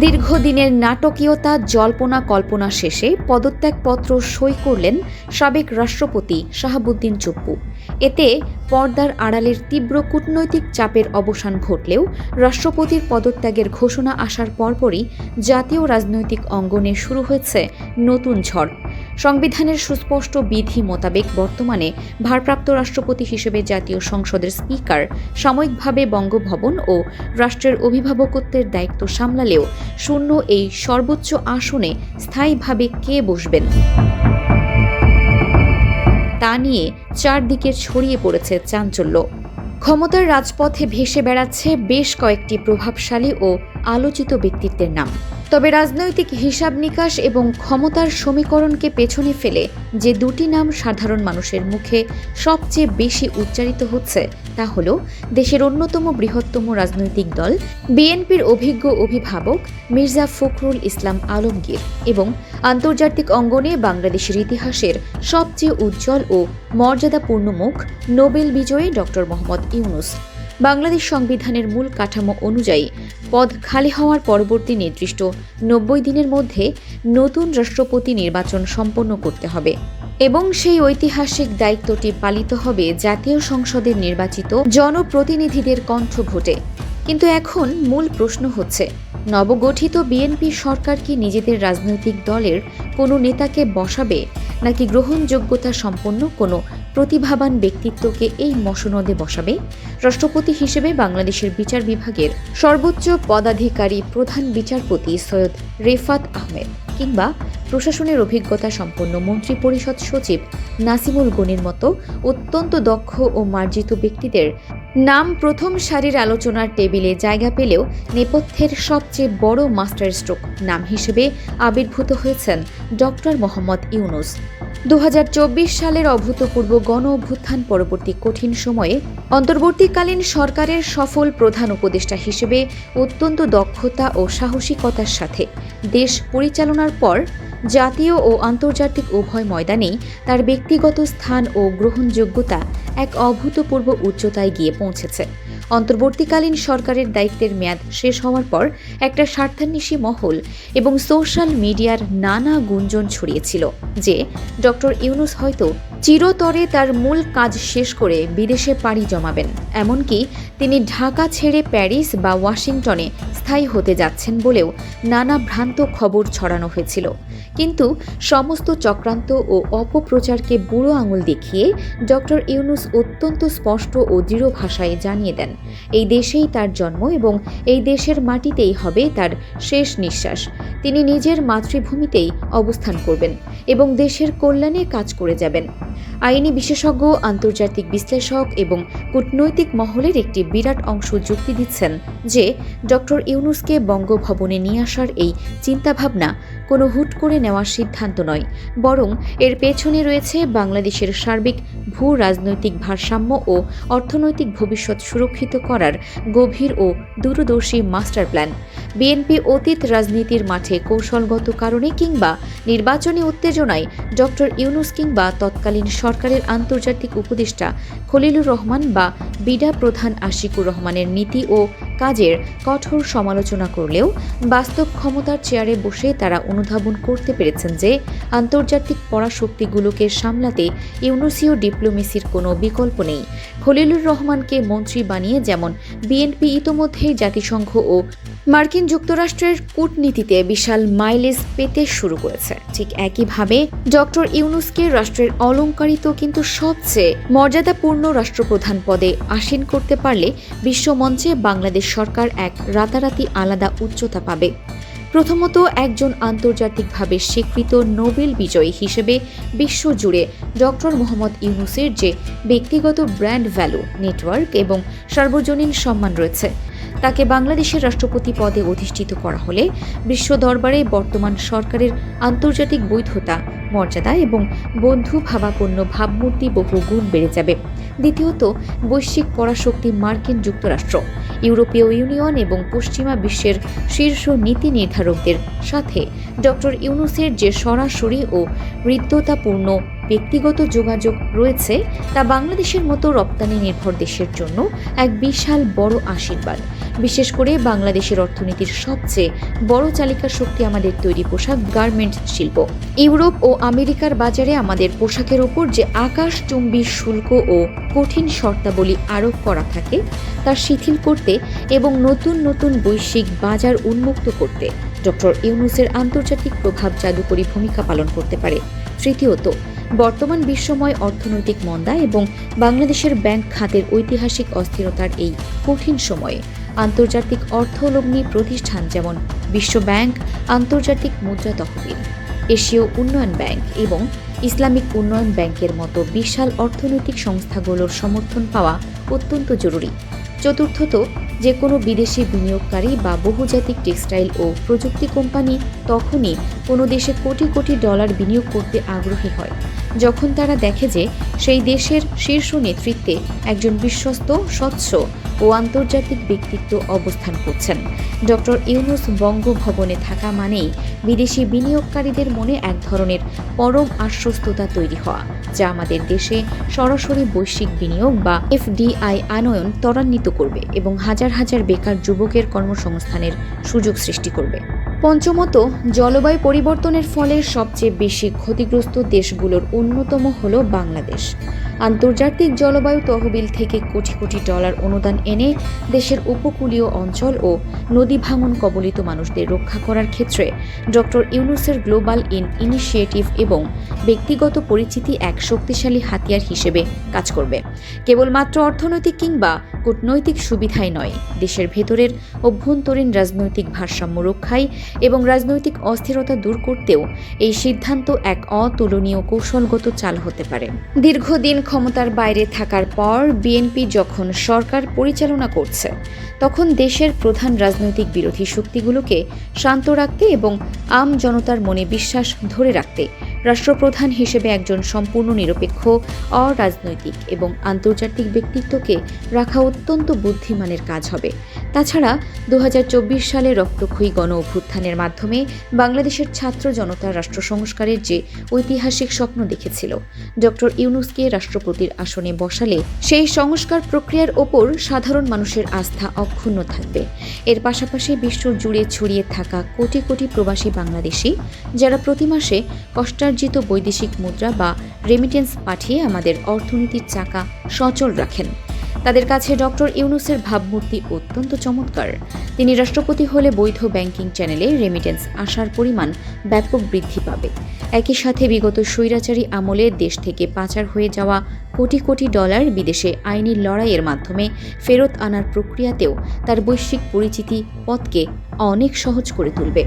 দীর্ঘদিনের নাটকীয়তা জল্পনা কল্পনা শেষে পদত্যাগপত্র সই করলেন সাবেক রাষ্ট্রপতি শাহাবুদ্দিন চুপ্পু। এতে পর্দার আড়ালের তীব্র কূটনৈতিক চাপের অবসান ঘটলেও রাষ্ট্রপতির পদত্যাগের ঘোষণা আসার পরপরই জাতীয় রাজনৈতিক অঙ্গনে শুরু হয়েছে নতুন ঝড়। সংবিধানের সুস্পষ্ট বিধি মোতাবেক বর্তমানে ভারপ্রাপ্ত রাষ্ট্রপতি হিসেবে জাতীয় সংসদের স্পিকার সাময়িকভাবে বঙ্গভবন ও রাষ্ট্রের অভিভাবকত্বের দায়িত্ব সামলালেও শূন্য এই সর্বোচ্চ আসনে স্থায়ীভাবে কে বসবেন তা নিয়ে চারদিকে ছড়িয়ে পড়েছে চাঞ্চল্য। ক্ষমতার রাজপথে ভেসে বেড়াচ্ছে বেশ কয়েকটি প্রভাবশালী ও আলোচিত ব্যক্তিত্বের নাম। তবে রাজনৈতিক হিসাব নিকাশ এবং ক্ষমতার সমীকরণকে পেছনে ফেলে যে দুটি নাম সাধারণ মানুষের মুখে সবচেয়ে বেশি উচ্চারিত হচ্ছে তা হল দেশের অন্যতম বৃহত্তম রাজনৈতিক দল বিএনপির অভিজ্ঞ অভিভাবক মির্জা ফখরুল ইসলাম আলমগীর এবং আন্তর্জাতিক অঙ্গনে বাংলাদেশের ইতিহাসের সবচেয়ে উজ্জ্বল ও মর্যাদাপূর্ণ মুখ নোবেল বিজয়ী ডক্টর মোহাম্মদ ইউনূস। বাংলাদেশ সংবিধানের মূল কাঠামো অনুযায়ী পদ খালি হওয়ার পরবর্তী নির্দিষ্ট ৯০ দিনের মধ্যে নতুন রাষ্ট্রপতি নির্বাচন সম্পন্ন করতে হবে এবং সেই ঐতিহাসিক দায়িত্বটি পালিত হবে জাতীয় সংসদের নির্বাচিত জনপ্রতিনিধিদের কণ্ঠ ভোটে। কিন্তু এখন মূল প্রশ্ন হচ্ছে, নবগঠিত বিএনপি সরকার কি নিজেদের রাজনৈতিক দলের কোনো নেতাকে বসাবে, নাকি গ্রহণযোগ্যতা সম্পন্ন কোনো প্রতিভাবান ব্যক্তিত্বকে এই মসনদে বসাবে? রাষ্ট্রপতি হিসেবে বাংলাদেশের বিচার বিভাগের সর্বোচ্চ পদাধিকারী প্রধান বিচারপতি সৈয়দ রেফাত আহমেদ কিংবা প্রশাসনের অভিজ্ঞতা সম্পন্ন মন্ত্রিপরিষদ সচিব নাসিমুল গনির মতো অত্যন্ত দক্ষ ও মার্জিত ব্যক্তিদের নাম প্রথম সারির আলোচনার টেবিলে জায়গা পেলেও নেপথ্যের সবচেয়ে বড় মাস্টার স্ট্রোক নাম হিসেবে আবির্ভূত হয়েছেন ডক্টর মোহাম্মদ ইউনূস। ২০২৪ সালের অভূতপূর্ব গণ অভ্যুত্থান পরবর্তী কঠিন সময়ে অন্তর্বর্তীকালীন সরকারের সফল প্রধান উপদেষ্টা হিসেবে অত্যন্ত দক্ষতা ও সাহসিকতার সাথে দেশ পরিচালনার পর জাতীয় ও আন্তর্জাতিক উভয় ময়দানেই তার ব্যক্তিগত স্থান ও গ্রহণযোগ্যতা এক অভূতপূর্ব উচ্চতায় গিয়ে পৌঁছেছে। অন্তর্বর্তীকালীন সরকারের দায়িত্বের মেয়াদ শেষ হওয়ার পর একটা স্বার্থান্বেষী মহল এবং সোশ্যাল মিডিয়ার নানা গুঞ্জন ছড়িয়েছিল যে ডক্টর ইউনূস হয়তো চিরতরে তার মূল কাজ শেষ করে বিদেশে পাড়ি জমাবেন, এমনকি তিনি ঢাকা ছেড়ে প্যারিস বা ওয়াশিংটনে স্থায়ী হতে যাচ্ছেন বলেও নানা ভ্রান্ত খবর ছড়ানো হয়েছিল। কিন্তু সমস্ত চক্রান্ত ও অপপ্রচারকে বুড়ো আঙুল দেখিয়ে ডক্টর ইউনূস অত্যন্ত স্পষ্ট ও দৃঢ় ভাষায় জানিয়ে দেন এই দেশেই তার জন্ম এবং এই দেশের মাটিতেই হবে তার শেষ নিঃশ্বাস। তিনি নিজের মাতৃভূমিতেই অবস্থান করবেন এবং দেশের কল্যাণে কাজ করে যাবেন। আইনি বিশেষজ্ঞ, আন্তর্জাতিক বিশ্লেষক এবং কূটনৈতিক মহলের একটি বিরাট অংশ যুক্তি দিচ্ছেন যে ডক্টর ইউনূসকে বঙ্গভবনে নিয়ে আসার এই চিন্তাভাবনা কোনো হুট করে নেওয়ার সিদ্ধান্ত নয়, বরং এর পেছনে রয়েছে বাংলাদেশের সার্বিক ভূ রাজনৈতিক ভারসাম্য ও অর্থনৈতিক ভবিষ্যৎ সুরক্ষিত করার গভীর ও দূরদর্শী মাস্টার প্ল্যান। বিএনপি অতীত রাজনীতির মাঠে কৌশলগত কারণে কিংবা নির্বাচনী উত্তেজনায় ডক্টর ইউনূস কিংবা তৎকালীন সরকারের আন্তর্জাতিক উপদেষ্টা খলিলুর রহমান বা বিডা প্রধান আশিকুর রহমানের নীতি ও কাজের কঠোর সমালোচনা করলেও বাস্তব ক্ষমতার চেয়ারে বসে তারা অনুধাবন করতে পেরেছেন যে আন্তর্জাতিক পরাশক্তিগুলোকে সামলাতে ইউনূসীয় ডিপ্লোমেসির কোনো বিকল্প নেই। খলিলুর রহমানকে মন্ত্রী বানিয়ে যেমন বিএনপি ইতোমধ্যেই জাতিসংঘ ও মার্কিন যুক্তরাষ্ট্রের কূটনীতিতে বিশাল মাইলেজ পেতে শুরু করেছে, ঠিক একইভাবে ডক্টর ইউনূসকে রাষ্ট্রের অলংকারিত কিন্তু সবচেয়ে মর্যাদাপূর্ণ রাষ্ট্রপ্রধান পদে আসীন করতে পারলে বিশ্বমঞ্চে বাংলাদেশ সরকার এক রাতারাতি আলাদা উচ্চতা পাবে। প্রথমত, একজন আন্তর্জাতিকভাবে স্বীকৃত নোবেল বিজয়ী হিসেবে বিশ্বজুড়ে ডক্টর মোহাম্মদ ইউনূসের যে ব্যক্তিগত ব্র্যান্ড ভ্যালু, নেটওয়ার্ক এবং সার্বজনীন সম্মান রয়েছে, তাকে বাংলাদেশের রাষ্ট্রপতি পদে অধিষ্ঠিত করা হলে বিশ্ব দরবারে বর্তমান সরকারের আন্তর্জাতিক বৈধতা, মর্যাদা এবং বন্ধু ভাবাপন্ন ভাবমূর্তি বহু গুণ বেড়ে যাবে। দ্বিতীয়ত, বৈশ্বিক পরাশক্তি মার্কিন যুক্তরাষ্ট্র, ইউরোপীয় ইউনিয়ন এবং পশ্চিমা বিশ্বের শীর্ষ নীতি নির্ধারকদের সাথে ডক্টর ইউনূসের যে সরাসরি ও হৃদ্যতাপূর্ণ ব্যক্তিগত যোগাযোগ রয়েছে তা বাংলাদেশের মতো রপ্তানি নির্ভর দেশের জন্য এক বিশাল বড় আশীর্বাদ। বিশেষ করে বাংলাদেশের অর্থনীতির সবচেয়ে বড় চালিকা শক্তি আমাদের তৈরি পোশাক গার্মেন্টস শিল্প। ইউরোপ ও আমেরিকার বাজারে আমাদের পোশাকের ওপর যে আকাশচুম্বী শুল্ক ও কঠিন শর্তাবলী আরোপ করা থাকে তা শিথিল করতে এবং নতুন নতুন বৈশ্বিক বাজার উন্মুক্ত করতে ডক্টর ইউনূসের আন্তর্জাতিক প্রভাব জাদুকরী ভূমিকা পালন করতে পারে। তৃতীয়ত, বর্তমান বিশ্বময় অর্থনৈতিক মন্দা এবং বাংলাদেশের ব্যাংক খাতের ঐতিহাসিক অস্থিরতার এই কঠিন সময়ে আন্তর্জাতিক অর্থলগ্নি প্রতিষ্ঠান যেমন বিশ্ব ব্যাংক, আন্তর্জাতিক মুদ্রা তহবিল, এশীয় উন্নয়ন ব্যাংক এবং ইসলামিক উন্নয়ন ব্যাংকের মতো বিশাল অর্থনৈতিক সংস্থাগুলোর সমর্থন পাওয়া অত্যন্ত জরুরি। চতুর্থত, যে কোনো বিদেশি বিনিয়োগকারী বা বহুজাতিক টেক্সটাইল ও প্রযুক্তি কোম্পানি তখনই কোনো দেশে কোটি কোটি ডলার বিনিয়োগ করতে আগ্রহী হয় যখন তারা দেখে যে সেই দেশের শীর্ষ নেতৃত্বে একজন বিশ্বস্ত, স্বচ্ছ ও আন্তর্জাতিক ব্যক্তিত্ব অবস্থান করছেন। ডক্টর ইউনূস বঙ্গভবনে থাকা মানেই বিদেশি বিনিয়োগকারীদের মনে এক ধরনের পরম আশ্বস্ততা তৈরি হওয়া, যা আমাদের দেশে সরাসরি বৈশ্বিক বিনিয়োগ বা এফডিআই আনয়ন ত্বরান্বিত করবে এবং হাজার হাজার বেকার যুবকের কর্মসংস্থানের সুযোগ সৃষ্টি করবে। পঞ্চমত, জলবায়ু পরিবর্তনের ফলে সবচেয়ে বেশি ক্ষতিগ্রস্ত দেশগুলোর অন্যতম হল বাংলাদেশ। আন্তর্জাতিক জলবায়ু তহবিল থেকে কোটি কোটি ডলার অনুদান এনে দেশের উপকূলীয় অঞ্চল ও নদী ভাঙন কবলিত মানুষদের রক্ষা করার ক্ষেত্রে ডক্টর ইউনূসের গ্লোবাল ইনিশিয়েটিভ এবং ব্যক্তিগত পরিচিতি এক শক্তিশালী হাতিয়ার হিসেবে কাজ করবে। কেবলমাত্র অর্থনৈতিক কিংবা কূটনৈতিক সুবিধাই নয়, দেশের ভেতরের অভ্যন্তরীণ রাজনৈতিক ভারসাম্য রক্ষায় এবং রাজনৈতিক অস্থিরতা দূর করতেও এই সিদ্ধান্ত এক অতুলনীয় কৌশলগত চাল হতে পারে। দীর্ঘদিন ক্ষমতার বাইরে থাকার পর বিএনপি যখন সরকার পরিচালনা করছে, তখন দেশের প্রধান রাজনৈতিক বিরোধী শক্তিগুলোকে শান্ত রাখতে এবং আম জনতার মনে বিশ্বাস ধরে রাখতে রাষ্ট্রপ্রধান হিসেবে একজন সম্পূর্ণ নিরপেক্ষ, অরাজনৈতিক এবং আন্তর্জাতিক ব্যক্তিত্বকে রাখা অত্যন্ত বুদ্ধিমানের কাজ হবে। তাছাড়া 2024 সালে রক্তক্ষয়ী গণ অভ্যুত্থানের মাধ্যমে বাংলাদেশের ছাত্র জনতা রাষ্ট্র সংস্কারের যে ঐতিহাসিক স্বপ্ন দেখেছিল, ডক্টর ইউনূসকে রাষ্ট্রপতির আসনে বসালে সেই সংস্কার প্রক্রিয়ার ওপর সাধারণ মানুষের আস্থা অক্ষুণ্ণ থাকবে। এর পাশাপাশি বিশ্ব জুড়ে ছড়িয়ে থাকা কোটি কোটি প্রবাসী বাংলাদেশি যারা প্রতি মাসে কষ্টার্জিত বৈদেশিক মুদ্রা বা রেমিটেন্স পাঠিয়ে আমাদের অর্থনীতির চাকা সচল রাখেন, তাদের কাছে ডক্টর ইউনূসের ভাবমূর্তি অত্যন্ত চমৎকার। তিনি রাষ্ট্রপতি হলে বৈধ ব্যাংকিং চ্যানেলে রেমিটেন্স আসার পরিমাণ ব্যাপক বৃদ্ধি পাবে। একই সাথে বিগত স্বৈরাচারী আমলে দেশ থেকে পাচার হয়ে যাওয়া কোটি কোটি ডলার বিদেশে আইনি লড়াইয়ের মাধ্যমে ফেরত আনার প্রক্রিয়াতেও তার বৈশ্বিক পরিচিতি পথকে অনেক সহজ করে তুলবে।